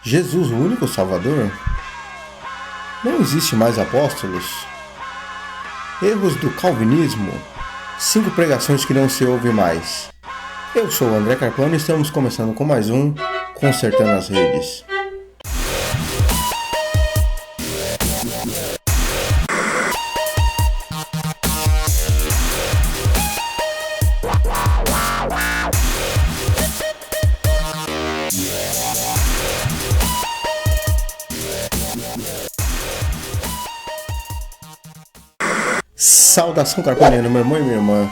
Jesus, o único Salvador? Não existe mais apóstolos? Erros do calvinismo? 5 pregações que não se ouve mais. Eu sou o André Carpano e estamos começando com mais um Consertando as Redes. Saudação carponiana, meu irmão e minha irmã.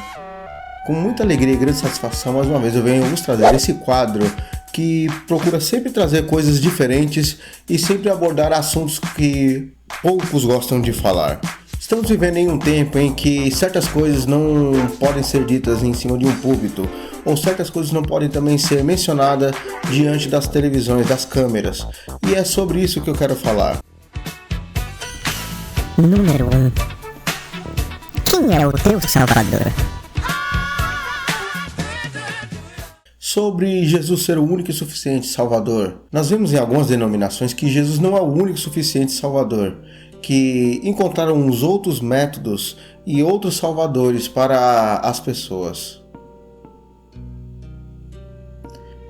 Com muita alegria e grande satisfação, mais uma vez eu venho vos trazer esse quadro que procura sempre trazer coisas diferentes e sempre abordar assuntos que poucos gostam de falar. Estamos vivendo em um tempo em que certas coisas não podem ser ditas em cima de um púlpito, ou certas coisas não podem também ser mencionadas diante das televisões, das câmeras. E é sobre isso que eu quero falar. Número 1. Quem é o teu Salvador? Sobre Jesus ser o único e suficiente Salvador. Nós vemos em algumas denominações que Jesus não é o único e suficiente Salvador, que encontraram os outros métodos e outros salvadores para as pessoas.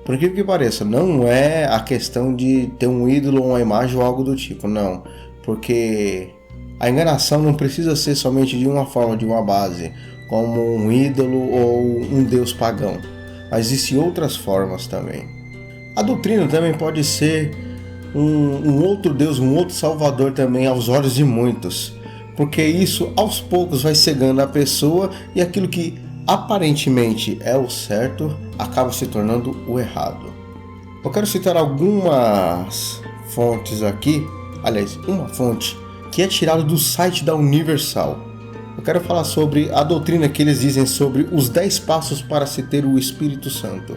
Por incrível que pareça, não é a questão de ter um ídolo ou uma imagem ou algo do tipo, não. Porque a enganação não precisa ser somente de uma forma, de uma base, como um ídolo ou um deus pagão. Mas existem outras formas também. A doutrina também pode ser um outro Deus, um outro Salvador também aos olhos de muitos. Porque isso aos poucos vai cegando a pessoa e aquilo que aparentemente é o certo acaba se tornando o errado. Eu quero citar algumas fontes aqui, aliás, uma fonte que é tirado do site da Universal. Eu quero falar sobre a doutrina que eles dizem sobre os 10 passos para se ter o Espírito Santo.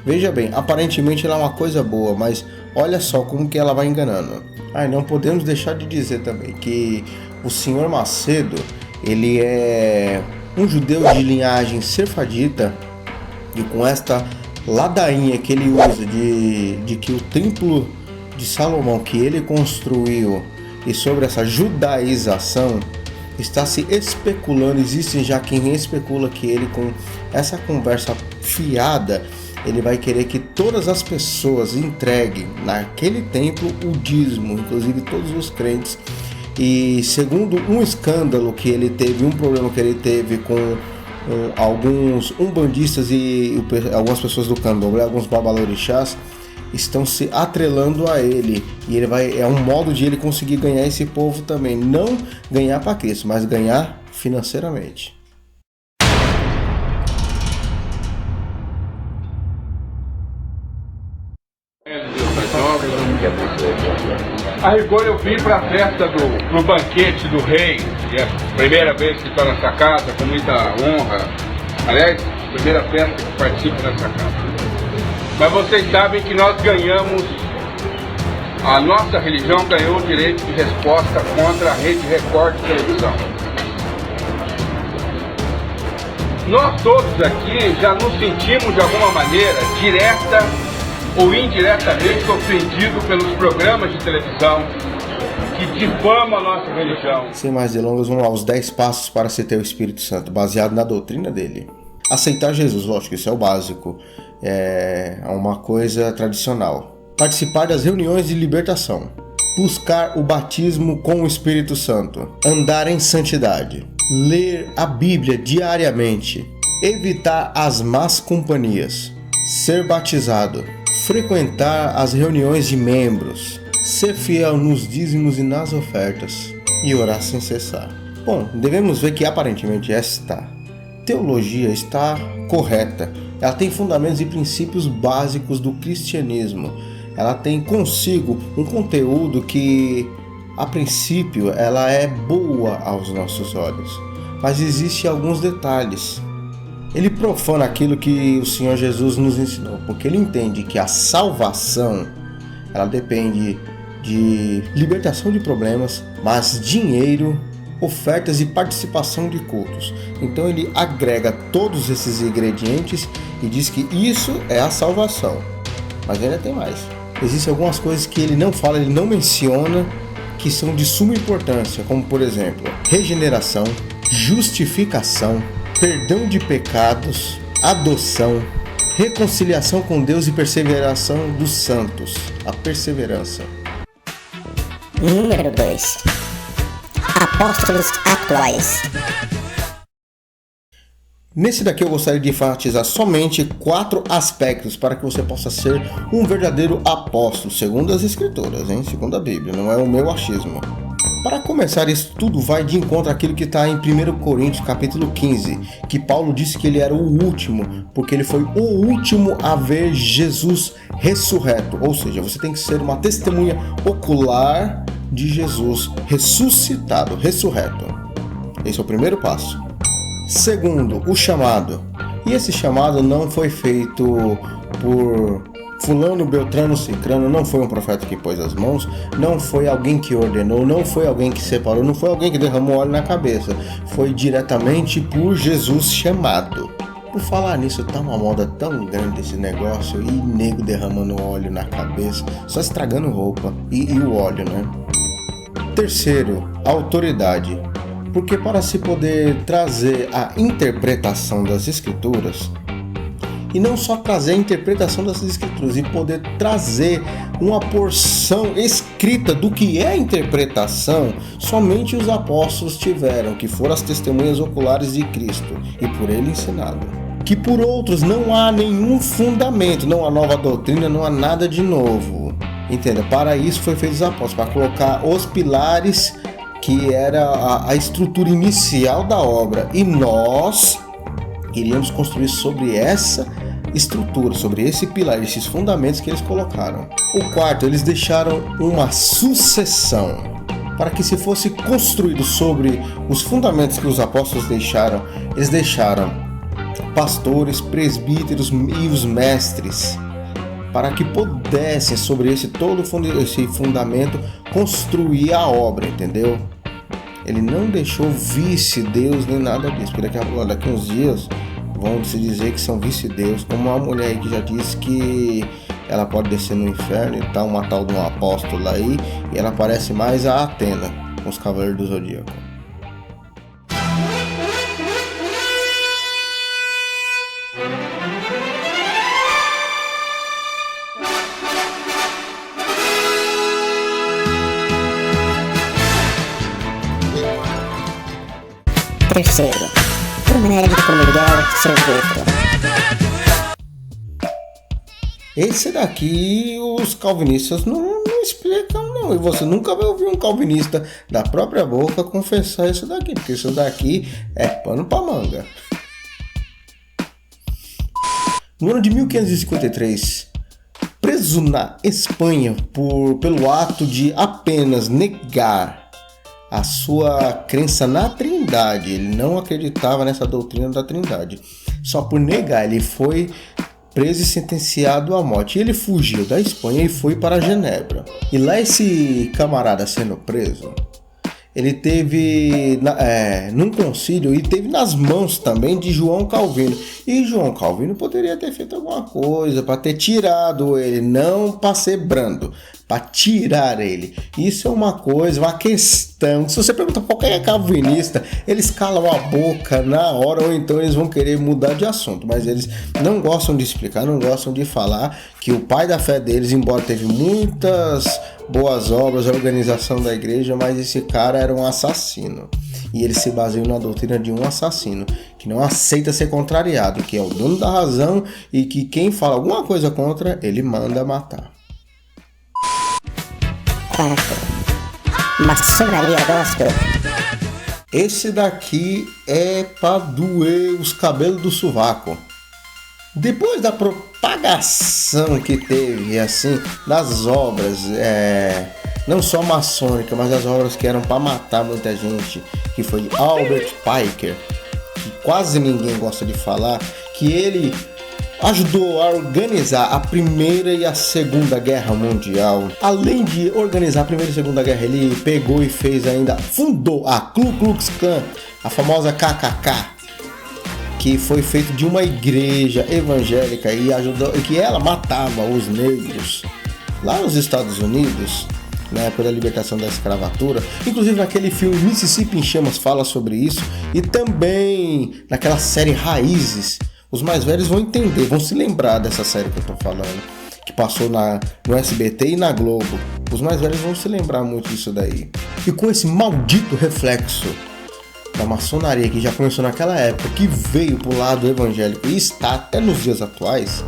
Veja bem, aparentemente ela é uma coisa boa, mas olha só como que ela vai enganando. Não podemos deixar de dizer também que o Sr. Macedo, ele é um judeu de linhagem sefardita, e com esta ladainha que ele usa de que o templo de Salomão que ele construiu, e sobre essa judaização, está se especulando, existe já quem especula que ele, com essa conversa fiada, ele vai querer que todas as pessoas entreguem naquele templo o dízimo, inclusive todos os crentes. E segundo um escândalo que ele teve, um problema que ele teve com alguns umbandistas e algumas pessoas do candomblé, alguns babalorixás, estão se atrelando a ele, e é um modo de ele conseguir ganhar esse povo também, não ganhar para Cristo, mas ganhar financeiramente. A rigor eu vim para a festa pro banquete do rei, que é a primeira vez que estou nessa casa, com muita honra. Aliás, primeira festa que participo nessa casa. Mas vocês sabem que nós ganhamos, a nossa religião ganhou o direito de resposta contra a Rede Record de televisão. Nós todos aqui já nos sentimos de alguma maneira, direta ou indiretamente, ofendidos pelos programas de televisão que difamam a nossa religião. Sem mais delongas, vamos lá, os 10 passos para se ter o Espírito Santo, baseado na doutrina dele. Aceitar Jesus, lógico, isso é o básico. É uma coisa tradicional. Participar das reuniões de libertação. Buscar o batismo com o Espírito Santo. Andar em santidade. Ler a Bíblia diariamente. Evitar as más companhias. Ser batizado. Frequentar as reuniões de membros. Ser fiel nos dízimos e nas ofertas. E orar sem cessar. Bom, devemos ver que aparentemente esta teologia está correta. Ela tem fundamentos e princípios básicos do cristianismo. Ela tem consigo um conteúdo que, a princípio, ela é boa aos nossos olhos. Mas existem alguns detalhes. Ele profana aquilo que o Senhor Jesus nos ensinou, porque ele entende que a salvação, ela depende de libertação de problemas, mas dinheiro, ofertas e participação de cultos. Então ele agrega todos esses ingredientes e diz que isso é a salvação. Mas ainda tem mais. existem algumas coisas que ele não fala, ele não menciona, que são de suma importância, como por exemplo, regeneração, justificação, perdão de pecados, adoção, reconciliação com Deus e perseveração dos santos, a perseverança. Número 2. Apóstolos atuais. Nesse daqui eu gostaria de enfatizar somente 4 aspectos para que você possa ser um verdadeiro apóstolo, segundo as escrituras, segundo a Bíblia, não é o meu achismo. Para começar, isso tudo vai de encontro àquilo que está em 1 Coríntios capítulo 15, que Paulo disse que ele era o último, porque ele foi o último a ver Jesus ressurreto, ou seja, você tem que ser uma testemunha ocular de Jesus ressuscitado, ressurreto. Esse é o primeiro passo. Segundo, o chamado. E esse chamado não foi feito por fulano, beltrano, cicrano, não foi um profeta que pôs as mãos, não foi alguém que ordenou, não foi alguém que separou, não foi alguém que derramou óleo na cabeça. Foi diretamente por Jesus chamado. Por falar nisso, tá uma moda tão grande esse negócio, e nego derramando óleo na cabeça, só estragando roupa, e o óleo, né? Terceiro, autoridade. Porque para se poder trazer a interpretação das escrituras, e não só trazer a interpretação das escrituras, e poder trazer uma porção escrita do que é a interpretação, somente os apóstolos tiveram, que foram as testemunhas oculares de Cristo, e por ele ensinado. Que por outros não há nenhum fundamento, não há nova doutrina, não há nada de novo. Entenda? Para isso foi feito os apóstolos, para colocar os pilares que era a estrutura inicial da obra, e nós iríamos construir sobre essa estrutura, sobre esse pilar, esses fundamentos que eles colocaram. O quarto, eles deixaram uma sucessão, para que se fosse construído sobre os fundamentos que os apóstolos deixaram, eles deixaram pastores, presbíteros e os mestres, para que pudessem sobre esse fundamento construir a obra, entendeu? Ele não deixou vice-deus nem nada disso, porque daqui uns dias vão se dizer que são vice-deus, como uma mulher aí que já disse que ela pode descer no inferno e tal, uma tal de um apóstolo aí, e ela parece mais a Atena, com os Cavaleiros do Zodíaco. Terceiro, o médico Miguel Silvestre. Esse daqui os calvinistas não explicam não, e você nunca vai ouvir um calvinista da própria boca confessar isso daqui, porque isso daqui é pano pra manga. No ano de 1553, preso na Espanha pelo ato de apenas negar a sua crença na Trindade, ele não acreditava nessa doutrina da Trindade, só por negar, ele foi preso e sentenciado à morte. E ele fugiu da Espanha e foi para Genebra. E lá esse camarada sendo preso, ele teve num concílio e teve nas mãos também de João Calvino. E João Calvino poderia ter feito alguma coisa para ter tirado ele, não para ser brando, para tirar ele. Isso é uma coisa, uma questão. Se você pergunta pra qualquer calvinista, eles calam a boca na hora, ou então eles vão querer mudar de assunto. Mas eles não gostam de explicar, não gostam de falar que o pai da fé deles, embora teve muitas boas obras, a organização da igreja, mas esse cara era um assassino. E ele se baseia na doutrina de um assassino, que não aceita ser contrariado, que é o dono da razão e que quem fala alguma coisa contra, ele manda matar. Maçonaria gospel. Esse daqui é pra doer os cabelos do sovaco. Depois da propagação que teve, assim, das obras, não só maçônicas, mas as obras que eram para matar muita gente, que foi Albert Piker, que quase ninguém gosta de falar, que ele ajudou a organizar a Primeira e a Segunda Guerra Mundial. Além de organizar a Primeira e a Segunda Guerra, ele pegou e fundou a Ku Klux Klan, a famosa KKK, que foi feito de uma igreja evangélica e ajudou, que ela matava os negros. lá nos Estados Unidos, na época da libertação da escravatura, inclusive naquele filme Mississippi em Chamas fala sobre isso, e também naquela série Raízes. Os mais velhos vão entender, vão se lembrar dessa série que eu tô falando, que passou no SBT e na Globo. Os mais velhos vão se lembrar muito disso daí. E com esse maldito reflexo da maçonaria que já começou naquela época, que veio pro lado evangélico e está até nos dias atuais,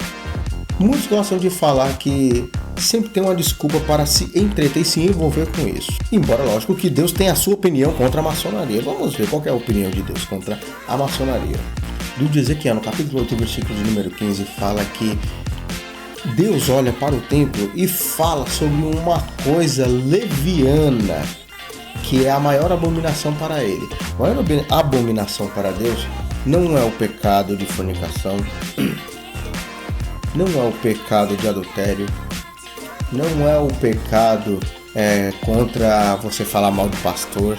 muitos gostam de falar que sempre tem uma desculpa para se entreter e se envolver com isso. Embora, lógico, que Deus tem a sua opinião contra a maçonaria. Vamos ver qual é a opinião de Deus contra a maçonaria. Do de Ezequiel, no capítulo 8, versículo de número 15, fala que Deus olha para o templo e fala sobre uma coisa leviana, que é a maior abominação para ele. A maior abominação para Deus não é o pecado de fornicação, não é o pecado de adultério, não é o pecado contra você falar mal do pastor,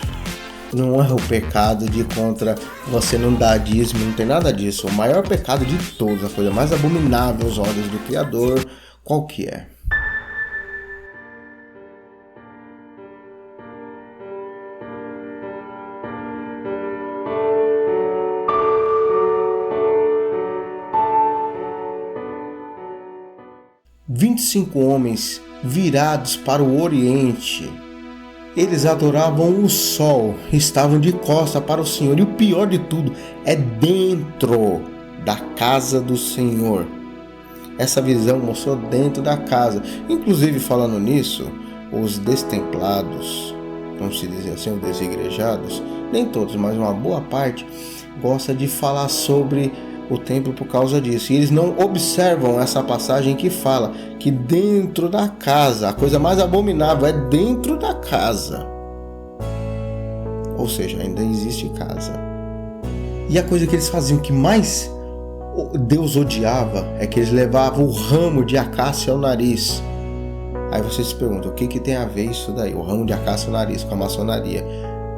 não é o pecado de contra você não dar dízimo, não tem nada disso. O maior pecado de todos, a coisa mais abominável aos olhos do Criador, qual que é? "25 homens virados para o oriente, eles adoravam o sol, estavam de costa para o Senhor." E o pior de tudo é dentro da casa do Senhor. Essa visão mostrou dentro da casa. Inclusive, falando nisso, os destemplados, vamos se dizer assim, os desigrejados, nem todos, mas uma boa parte, gosta de falar sobre o templo por causa disso. E eles não observam essa passagem que fala que dentro da casa, a coisa mais abominável é dentro da casa. Ou seja, ainda existe casa. E a coisa que eles faziam que mais Deus odiava é que eles levavam o ramo de acácia ao nariz. Aí você se pergunta, o que tem a ver isso daí, o ramo de acácia ao nariz, com a maçonaria?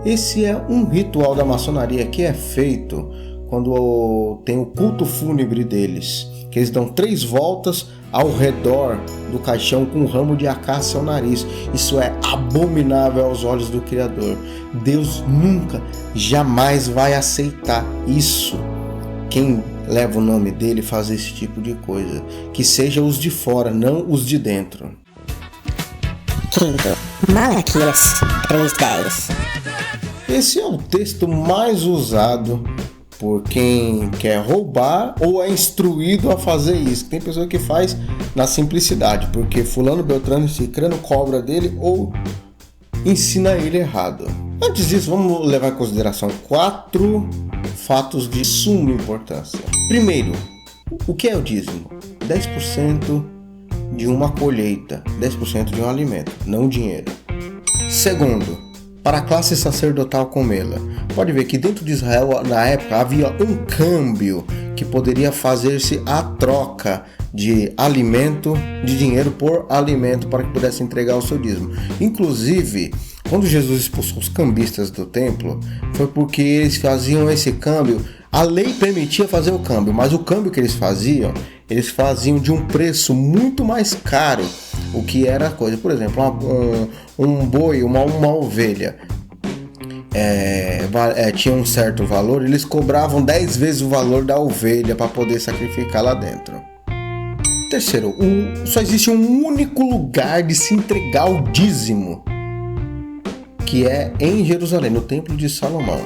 Esse é um ritual da maçonaria que é feito quando tem o culto fúnebre deles, que eles dão 3 voltas ao redor do caixão com um ramo de acácia ao nariz. Isso é abominável aos olhos do Criador. Deus nunca, jamais vai aceitar isso. Quem leva o nome dele faz esse tipo de coisa. Que seja os de fora, não os de dentro. Quinto, Malaquias 3:10. Esse é o texto mais usado por quem quer roubar ou é instruído a fazer isso. Tem pessoa que faz na simplicidade, porque fulano, beltrano, cicrano cobra dele ou ensina ele errado. Antes disso, vamos levar em consideração 4 fatos de suma importância. Primeiro, o que é o dízimo? 10% de uma colheita, 10% de um alimento, não dinheiro. Segundo, para a classe sacerdotal comê-la. Pode ver que dentro de Israel, na época, havia um câmbio que poderia fazer-se a troca de alimento, de dinheiro por alimento, para que pudesse entregar o seu dízimo. Inclusive, quando Jesus expulsou os cambistas do templo, foi porque eles faziam esse câmbio. A lei permitia fazer o câmbio, mas o câmbio que eles faziam de um preço muito mais caro. O que era a coisa, por exemplo, um boi, uma ovelha tinha um certo valor, eles cobravam 10 vezes o valor da ovelha para poder sacrificar lá dentro. Terceiro, só existe um único lugar de se entregar o dízimo, que é em Jerusalém, no Templo de Salomão.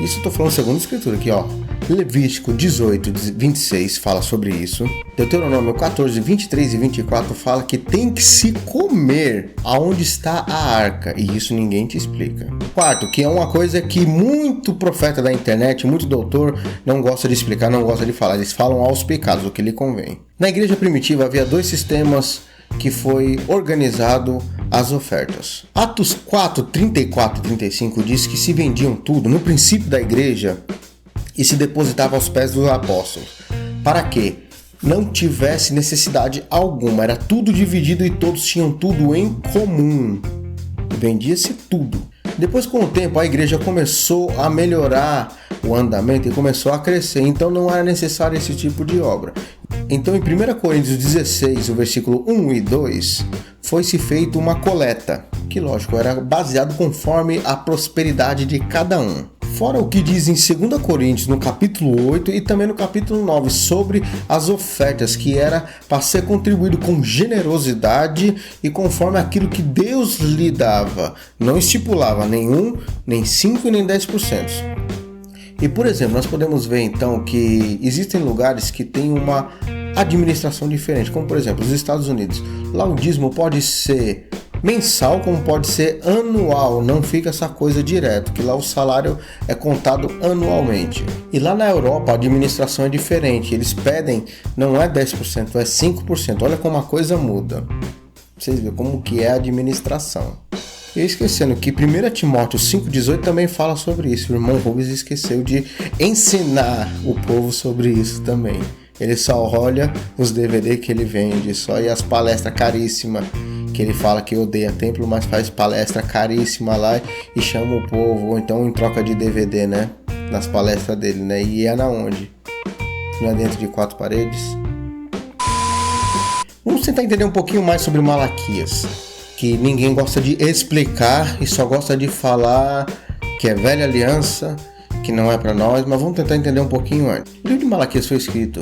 Isso eu estou falando segundo a escritura aqui, ó. Levítico 18, 26 fala sobre isso. Deuteronômio 14, 23 e 24 fala que tem que se comer aonde está a arca. E isso ninguém te explica. Quarto, que é uma coisa que muito profeta da internet, muito doutor não gosta de explicar, não gosta de falar. Eles falam aos pecados, o que lhe convém. Na igreja primitiva havia 2 sistemas que foi organizado as ofertas. Atos 4, 34 e 35 diz que se vendiam tudo no princípio da igreja e se depositava aos pés dos apóstolos, para que não tivesse necessidade alguma, era tudo dividido e todos tinham tudo em comum, vendia-se tudo. Depois, com o tempo, a igreja começou a melhorar o andamento e começou a crescer, então não era necessário esse tipo de obra. Então, em 1 Coríntios 16, o versículo 1 e 2, foi-se feita uma coleta, que lógico, era baseado conforme a prosperidade de cada um. Fora o que diz em 2 Coríntios, no capítulo 8 e também no capítulo 9, sobre as ofertas, que era para ser contribuído com generosidade e conforme aquilo que Deus lhe dava. Não estipulava nenhum, nem 5 e nem 10%. E, por exemplo, nós podemos ver então que existem lugares que têm uma administração diferente, como por exemplo os Estados Unidos. Lá o dízimo pode ser mensal como pode ser anual, não fica essa coisa direto, que lá o salário é contado anualmente. E lá na Europa a administração é diferente, eles pedem, não é 10%, é 5%, olha como a coisa muda. Vocês veem como que é a administração. E esquecendo que 1 Timóteo 5,18 também fala sobre isso, o irmão Rubens esqueceu de ensinar o povo sobre isso também. Ele só olha os DVD que ele vende, só e as palestras caríssimas, que ele fala que odeia templo, mas faz palestra caríssima lá e chama o povo, ou então em troca de DVD, né? Nas palestras dele, né? E é na onde? Não é dentro de 4 paredes? Vamos tentar entender um pouquinho mais sobre Malaquias, que ninguém gosta de explicar e só gosta de falar que é velha aliança, que não é para nós, mas vamos tentar entender um pouquinho antes. O livro de Malaquias foi escrito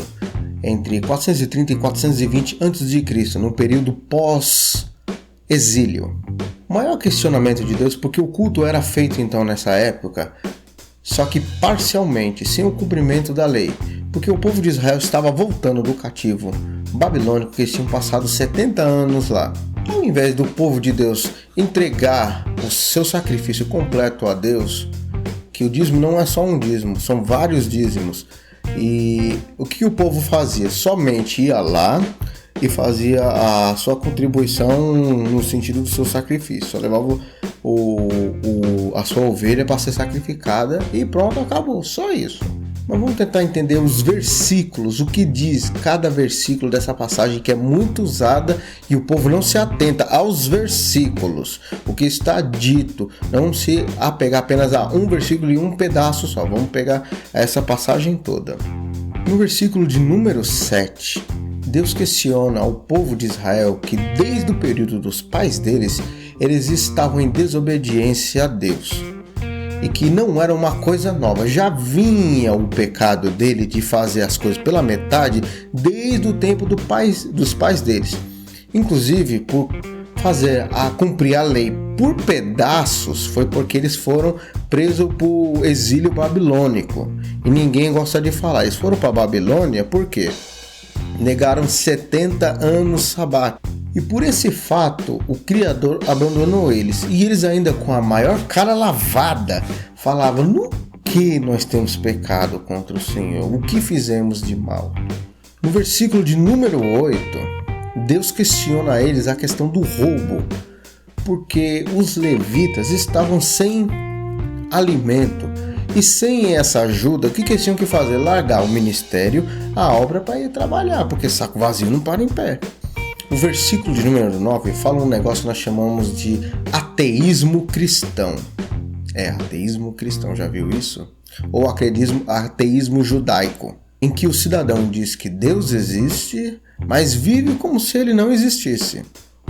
entre 430 e 420 a.C., no período pós-exílio. O maior questionamento de Deus, porque o culto era feito então nessa época, só que parcialmente, sem o cumprimento da lei, porque o povo de Israel estava voltando do cativo babilônico, que eles tinham passado 70 anos lá. Ao invés do povo de Deus entregar o seu sacrifício completo a Deus, que o dízimo não é só um dízimo, são vários dízimos. E o que o povo fazia? Somente ia lá e fazia a sua contribuição no sentido do seu sacrifício. Só levava a sua ovelha para ser sacrificada e pronto, acabou. Só isso. Mas vamos tentar entender os versículos, o que diz cada versículo dessa passagem, que é muito usada e o povo não se atenta aos versículos, o que está dito, não se apegar apenas a um versículo e um pedaço só. Vamos pegar essa passagem toda. No versículo de número 7, Deus questiona ao povo de Israel que desde o período dos pais deles, eles estavam em desobediência a Deus. E que não era uma coisa nova, já vinha o pecado dele de fazer as coisas pela metade desde o tempo dos pais deles. Inclusive, por cumprir a lei por pedaços, foi porque eles foram presos para o exílio babilônico. E ninguém gosta de falar, eles foram para a Babilônia por quê? Negaram 70 anos sabáticos. E por esse fato, o Criador abandonou eles. E eles ainda com a maior cara lavada falavam: no que nós temos pecado contra o Senhor? O que fizemos de mal? No versículo de número 8, Deus questiona a eles a questão do roubo. Porque os levitas estavam sem alimento. E sem essa ajuda, o que eles tinham que fazer? Largar o ministério, a obra, para ir trabalhar. Porque saco vazio não para em pé. O versículo de número 9 fala um negócio que nós chamamos de ateísmo cristão. Ateísmo cristão, já viu isso? Ou ateísmo judaico, em que o cidadão diz que Deus existe, mas vive como se ele não existisse.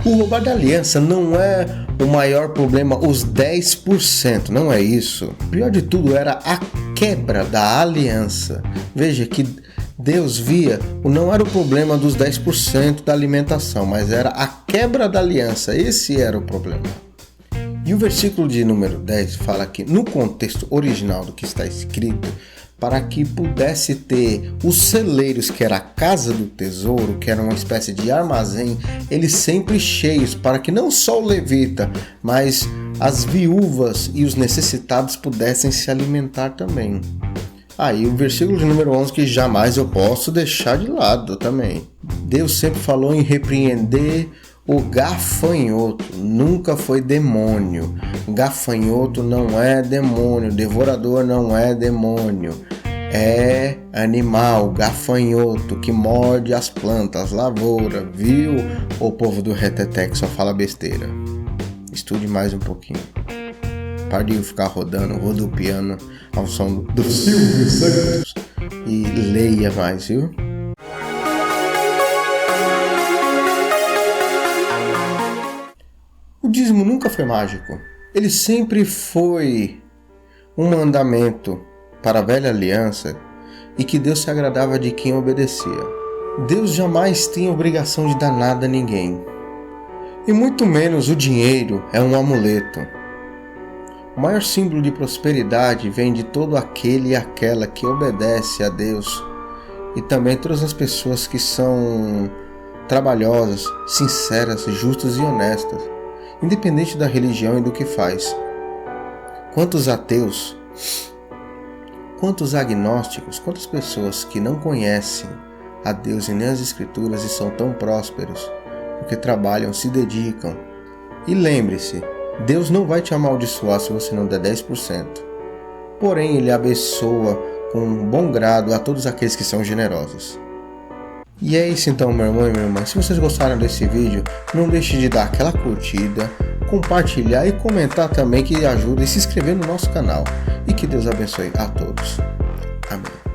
O roubar da aliança não é o maior problema, os 10%, não é isso. O pior de tudo era a quebra da aliança. Veja que Deus via, não era o problema dos 10% da alimentação, mas era a quebra da aliança, esse era o problema. E o versículo de número 10 fala que no contexto original do que está escrito, para que pudesse ter os celeiros, que era a casa do tesouro, que era uma espécie de armazém, eles sempre cheios, para que não só o levita, mas as viúvas e os necessitados pudessem se alimentar também. Aí o versículo de número 11 que jamais eu posso deixar de lado também. Deus sempre falou em repreender o gafanhoto, nunca foi demônio. Gafanhoto não é demônio, devorador não é demônio. É animal, gafanhoto, que morde as plantas, lavoura, viu? O povo do reteté que só fala besteira. Estude mais um pouquinho. Pare de ficar rodopiando ao som do Silvio Santos e leia mais, viu? dízimo nunca foi mágico. Ele sempre foi um mandamento para a velha aliança e que Deus se agradava de quem obedecia. Deus jamais tem obrigação de dar nada a ninguém. E muito menos o dinheiro é um amuleto. O maior símbolo de prosperidade vem de todo aquele e aquela que obedece a Deus e também todas as pessoas que são trabalhosas, sinceras, justas e honestas, independente da religião e do que faz. Quantos ateus, quantos agnósticos, quantas pessoas que não conhecem a Deus e nem as Escrituras e são tão prósperos porque trabalham, se dedicam. E lembre-se, Deus não vai te amaldiçoar se você não der 10%. Porém, Ele abençoa com bom grado a todos aqueles que são generosos. E é isso então, meu irmão e minha irmã. Se vocês gostaram desse vídeo, não deixe de dar aquela curtida, compartilhar e comentar também, que ajuda, e se inscrever no nosso canal. E que Deus abençoe a todos. Amém.